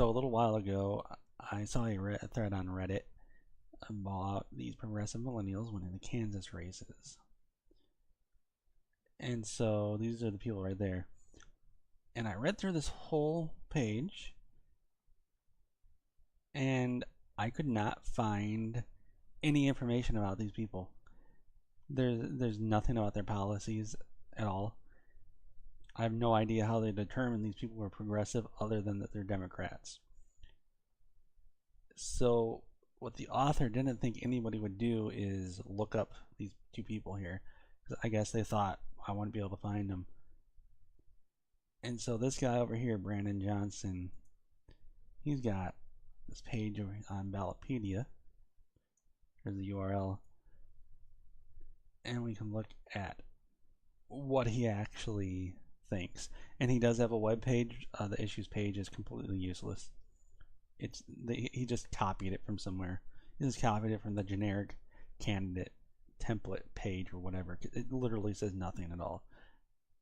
So a little while ago, I saw a thread on Reddit about these progressive millennials winning the Kansas races. And so these are the people right there. And I read through this whole page and I could not find any information about these people. There's nothing about their policies at all. I have no idea how they determine these people are progressive other than that they're Democrats. So what the author didn't think anybody would do is look up these two people here. I guess they thought I wouldn't be able to find them. And so this guy over here, Brandon Johnson, he's got this page over on Ballotpedia. Here's the URL. And we can look at what he actually thinks. And he does have a web page. The issues page is completely useless. He just copied it from somewhere. He just copied it from the generic candidate template page or whatever. It literally says nothing at all.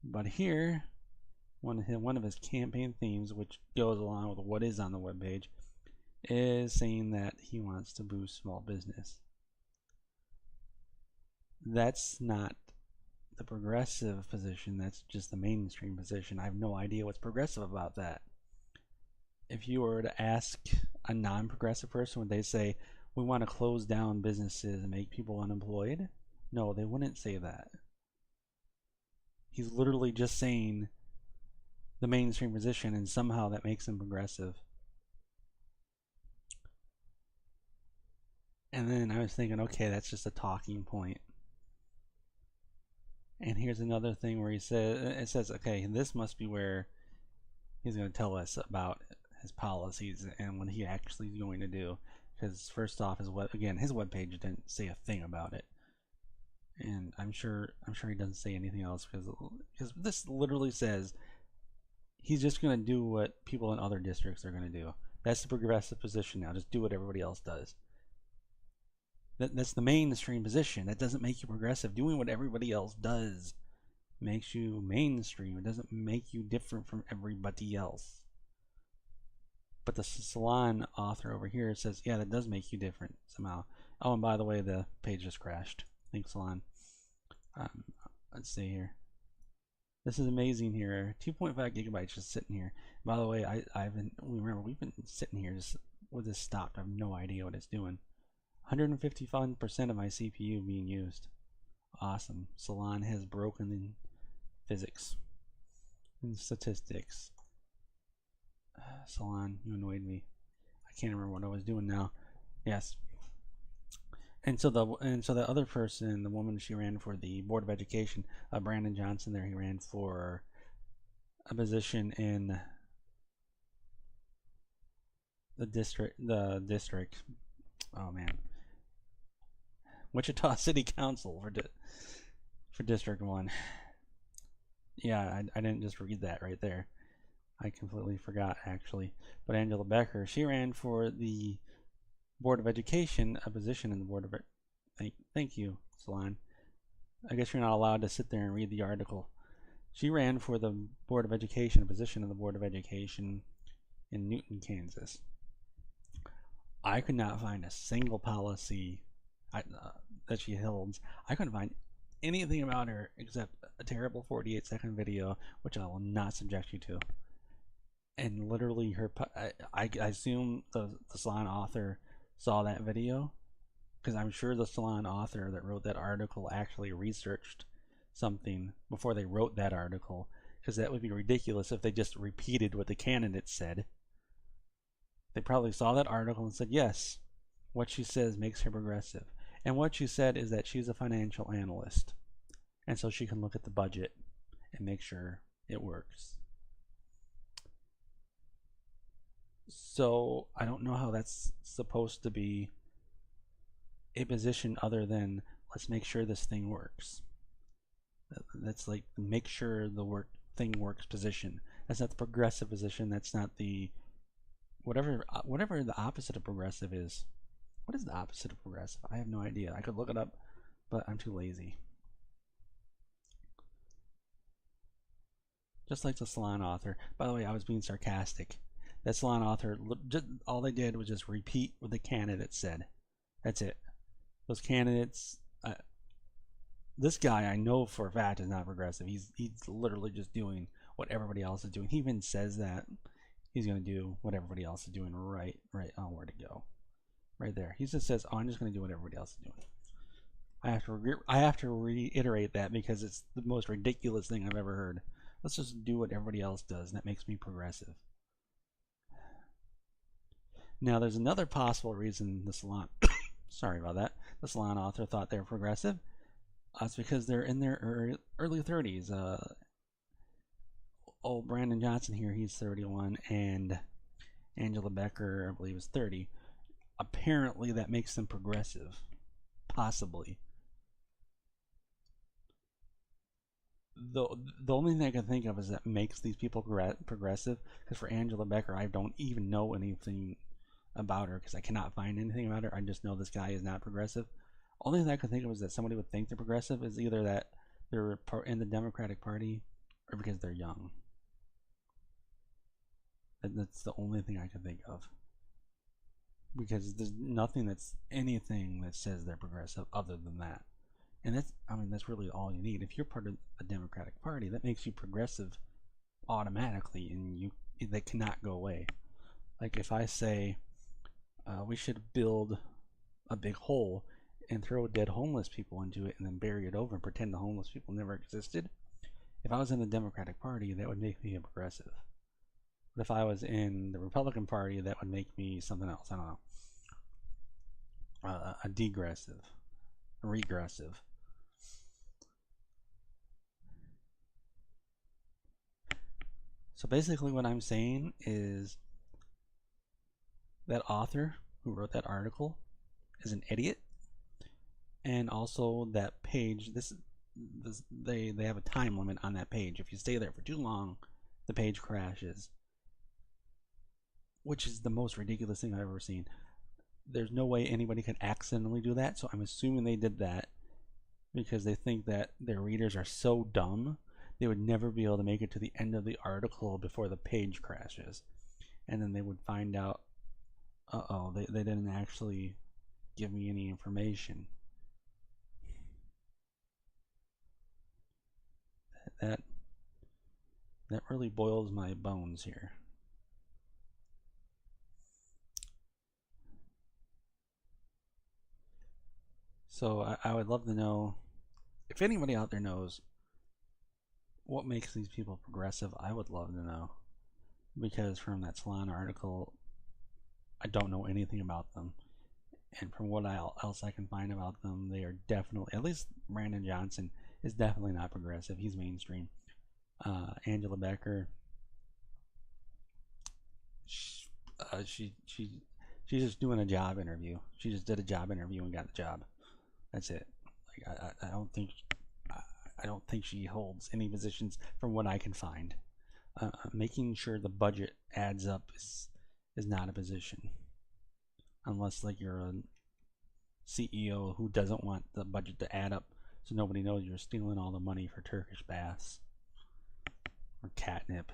But here, one of his campaign themes, which goes along with what is on the webpage, is saying that he wants to boost small business. That's not the progressive position, that's just the mainstream position. I have no idea what's progressive about that. If you were to ask a non-progressive person, would they say, we want to close down businesses and make people unemployed? No, they wouldn't say that. He's literally just saying the mainstream position, and somehow that makes him progressive. And then I was thinking, okay, that's just a talking point. And here's another thing where it says, okay, this must be where he's going to tell us about his policies and what he actually is going to do. Because first off, his webpage didn't say a thing about it, and I'm sure he doesn't say anything else because this literally says he's just going to do what people in other districts are going to do. That's the progressive position now. Just do what everybody else does. That's the mainstream position. That doesn't make you progressive. Doing what everybody else does makes you mainstream. It doesn't make you different from everybody else. But the Salon author over here says, yeah, that does make you different somehow. Oh, and by the way, the page just crashed. Thanks, Salon. Let's see here. This is amazing here. 2.5 gigabytes just sitting here. By the way, we've been sitting here just with this stopped. I have no idea what it's doing. 155% of my CPU being used. Awesome. Salon has broken in physics and statistics. Salon, you annoyed me. I can't remember what I was doing now. Yes. And so the other person, the woman, she ran for the Board of Education. Brandon Johnson there, he ran for a position in the district. Oh man. Wichita City Council for District 1. Yeah, I didn't just read that right there. I completely forgot, actually. But Angela Becker, she ran for the Board of Education, a position in the Board of Thank you, Salon. I guess you're not allowed to sit there and read the article. She ran for the Board of Education, a position in the Board of Education in Newton, Kansas. I could not find a single policy that she holds. I couldn't find anything about her except a terrible 48-second video, which I will not subject you to. And literally, I assume the Salon author saw that video, because I'm sure the Salon author that wrote that article actually researched something before they wrote that article, because that would be ridiculous if they just repeated what the candidate said. They probably saw that article and said, yes, what she says makes her progressive. And what she said is that she's a financial analyst, and so she can look at the budget and make sure it works. So I don't know how that's supposed to be a position other than let's make sure this thing works. That's like make sure the thing works position. That's not the progressive position. That's not the whatever the opposite of progressive is. What is the opposite of progressive? I have no idea. I could look it up, but I'm too lazy. Just like the Salon author. By the way, I was being sarcastic. that Salon author, just, all they did was just repeat what the candidates said. That's it. Those candidates, this guy I know for a fact is not progressive. He's literally just doing what everybody else is doing. He even says that he's going to do what everybody else is doing. Right on where to go. Right there. He just says, "Oh, I'm just going to do what everybody else is doing." I have to reiterate that because it's the most ridiculous thing I've ever heard. Let's just do what everybody else does, and that makes me progressive. Now, there's another possible reason the Salon, sorry about that, the Salon author thought they were progressive. It's because they're in their early 30s. Old Brandon Johnson here, he's 31, and Angela Becker, I believe, is 30. Apparently, that makes them progressive. Possibly. The only thing I can think of is that makes these people progressive, because for Angela Becker, I don't even know anything about her because I cannot find anything about her. I just know this guy is not progressive. Only thing I can think of is that somebody would think they're progressive is either that they're in the Democratic Party or because they're young. That's the only thing I can think of, because there's nothing that's anything that says they're progressive other than that. And that's really all you need. If you're part of the Democratic Party, that makes you progressive automatically, and that cannot go away. Like if I say we should build a big hole and throw dead homeless people into it and then bury it over and pretend the homeless people never existed, if I was in the Democratic Party, that would make me a progressive. But if I was in the Republican Party, that would make me something else. I don't know. A degressive, a regressive. So basically what I'm saying is that author who wrote that article is an idiot, and also that page, they have a time limit on that page. If you stay there for too long, the page crashes, which is the most ridiculous thing I've ever seen. There's no way anybody could accidentally do that, so I'm assuming they did that because they think that their readers are so dumb they would never be able to make it to the end of the article before the page crashes, and then they would find out, they didn't actually give me any information. That really boils my bones here. So I would love to know if anybody out there knows what makes these people progressive. I would love to know, because from that Salon article, I don't know anything about them, and from what else I can find about them, they are definitely, at least Brandon Johnson is definitely not progressive. He's mainstream. Angela Becker, she's just doing a job interview. She just did a job interview and got the job. That's it. Like I don't think she holds any positions from what I can find. Making sure the budget adds up is not a position, unless like you're a CEO who doesn't want the budget to add up, so nobody knows you're stealing all the money for Turkish baths or catnip.